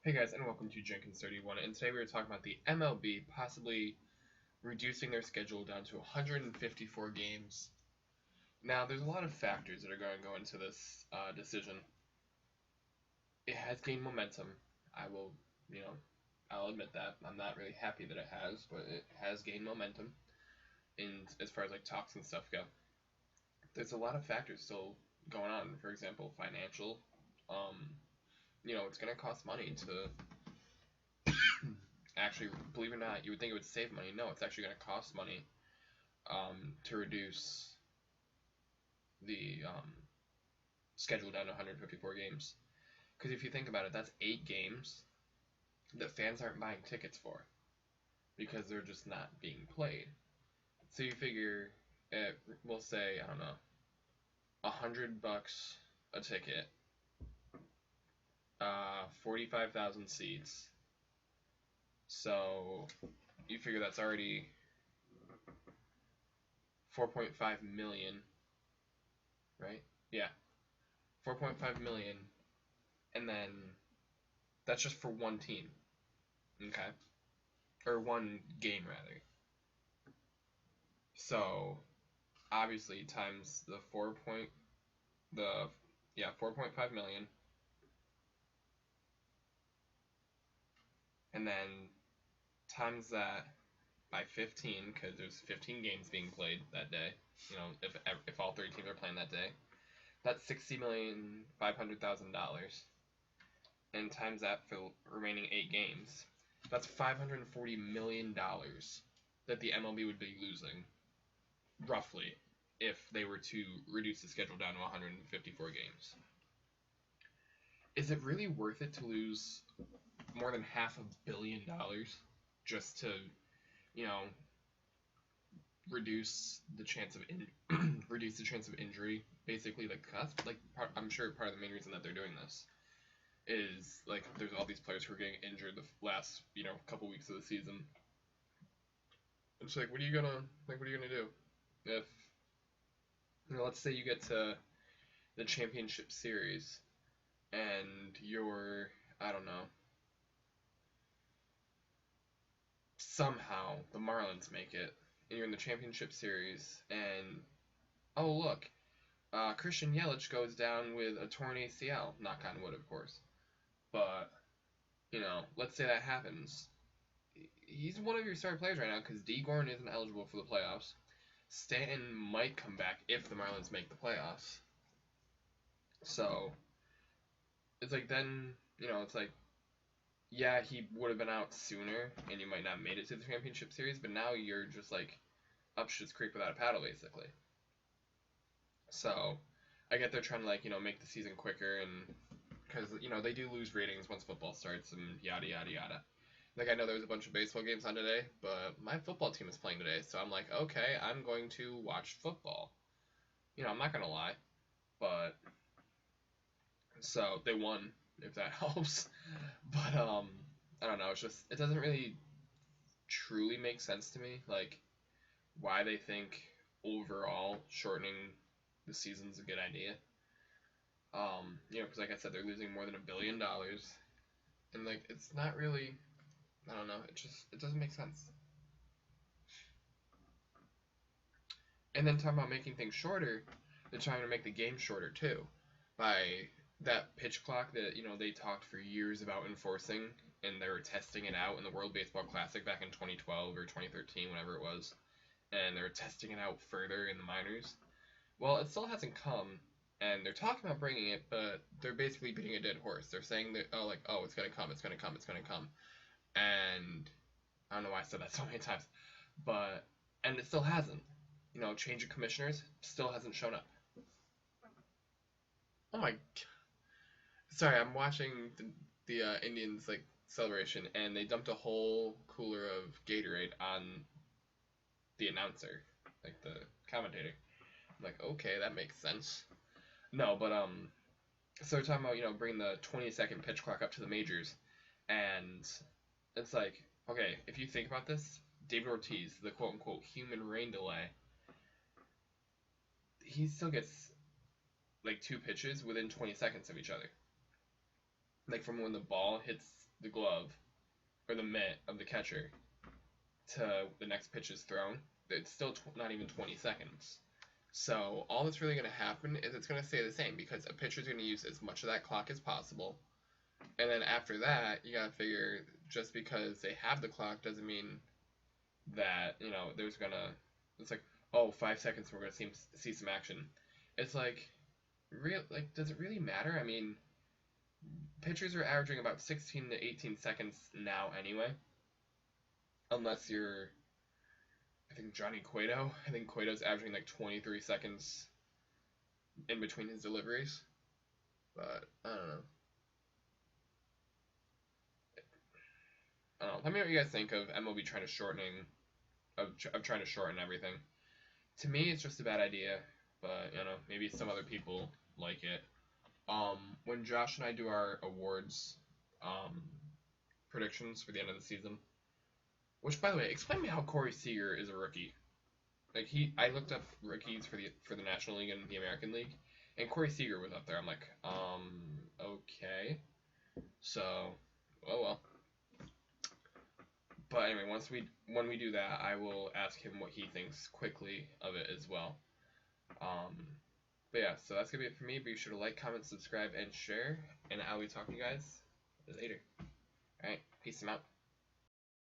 Hey guys, and welcome to Jenkins31, and today we are talking about the MLB possibly reducing their schedule down to 154 games. Now, there's a lot of factors that are going to go into this decision. It has gained momentum. I will, I'll admit that. I'm not really happy that it has, but it has gained momentum. And as far as like talks and stuff go, there's a lot of factors still going on. For example, financial. It's going to cost money to actually, believe it or not, you would think it would save money. No, it's actually going to cost money to reduce the schedule down to 154 games. Because if you think about it, that's 8 games that fans aren't buying tickets for because they're just not being played. So you figure, we'll say, I don't know, $100 a ticket, 45,000 seats. So you figure that's already 4.5 million, right? Yeah, 4.5 million, and then that's just for one team, okay? Or one game, rather. So obviously times the 4.5 million, and then times that by 15, because there's 15 games being played that day. If all 3 teams are playing that day, that's $60,500,000, and times that for the remaining 8 games, that's $540 million that the MLB would be losing, roughly, if they were to reduce the schedule down to 154 games. Is it really worth it to lose more than $500 million just to, reduce the chance of injury? Basically, I'm sure part of the main reason that they're doing this is there's all these players who are getting injured the last couple weeks of the season. It's like, what are you gonna do if let's say you get to the championship series and you're, I don't know, somehow the Marlins make it and you're in the championship series and oh look, Christian Yelich goes down with a torn ACL, knock on wood of course, but let's say that happens. He's one of your starting players right now because D. Gordon isn't eligible for the playoffs. Stanton might come back if the Marlins make the playoffs. So it's like then, it's like, yeah, he would have been out sooner and you might not have made it to the championship series, but now you're just like up shit's creek without a paddle basically. So I get they're trying to make the season quicker, and because they do lose ratings once football starts and yada yada yada. I know there was a bunch of baseball games on today, but my football team is playing today, so I'm like, okay, I'm going to watch football. I'm not gonna lie, but so they won, if that helps. But I don't know. It's just, it doesn't really truly make sense to me, why they think overall shortening the season's a good idea. Because like I said, they're losing more than $1 billion, and it's not really. I don't know. It doesn't make sense. And then talking about making things shorter, they're trying to make the game shorter too, by that pitch clock that they talked for years about enforcing, and they were testing it out in the World Baseball Classic back in 2012 or 2013, whenever it was, and they were testing it out further in the minors. Well, it still hasn't come, and they're talking about bringing it, but they're basically beating a dead horse. They're saying that it's gonna come, it's gonna come, it's gonna come. And I don't know why I said that so many times, and it still hasn't. Change of commissioners still hasn't shown up. Oh my, sorry, I'm watching the Indians celebration, and they dumped a whole cooler of Gatorade on the announcer, the commentator. I'm like, okay, that makes sense. No, but so we're talking about bringing the 20-second pitch clock up to the majors, and it's like, okay, if you think about this, David Ortiz, the quote-unquote human rain delay, he still gets 2 pitches within 20 seconds of each other. like from when the ball hits the glove or the mitt of the catcher to the next pitch is thrown, it's still not even 20 seconds. So all that's really going to happen is it's going to stay the same because a pitcher's going to use as much of that clock as possible. And then after that, you got to figure just because they have the clock doesn't mean that, there's going to, it's like, oh, 5 seconds, we're going to see some action. It's like, does it really matter? I mean, pitchers are averaging about 16 to 18 seconds now anyway. Unless you're, I think, Johnny Cueto. I think Cueto's averaging like 23 seconds in between his deliveries. But, I don't know. Let me know what you guys think of MLB trying to trying to shorten everything. To me, it's just a bad idea, but, maybe some other people like it. When Josh and I do our awards predictions for the end of the season, which, by the way, explain me how Corey Seager is a rookie. Like, I looked up rookies for the National League and the American League, and Corey Seager was up there. I'm like, okay. So, oh well. But anyway, when we do that, I will ask him what he thinks quickly of it as well. But yeah, so that's gonna be it for me. Be sure to like, comment, subscribe, and share. And I'll be talking to you guys later. Alright, peace out.